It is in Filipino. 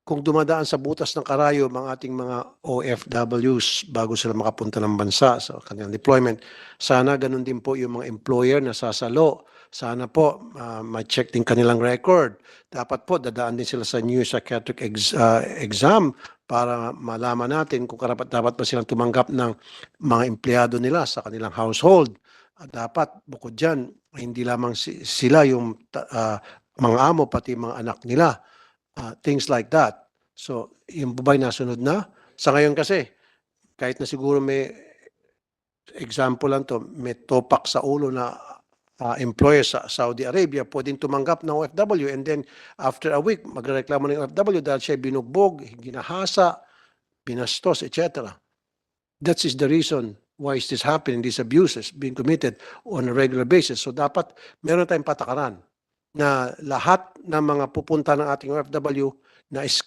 kung dumadaan sa butas ng karayom ang ating mga OFWs bago sila makapunta ng bansa sa kanilang deployment, sana ganun din po yung mga employer na sasalo. Sana po ma-check din kanilang record. Dapat po dadaan din sila sa new psychiatric exam para malaman natin kung dapat ba silang tumanggap ng mga empleyado nila sa kanilang household. At dapat bukod dyan, hindi lamang sila yung mga amo, pati mga anak nila. Things like that. So, yung bubay nasunod na. Sa ngayon kasi, kahit na siguro may example lang to, may topak sa ulo na employer sa Saudi Arabia, pwedeng tumanggap ng OFW and then after a week, magreklamo ng OFW dahil siya binugbog, ginahasa, binastos, etc. That is the reason why is this happening, these abuses being committed on a regular basis. So dapat meron tayong patakaran na lahat ng mga pupunta ng ating OFW na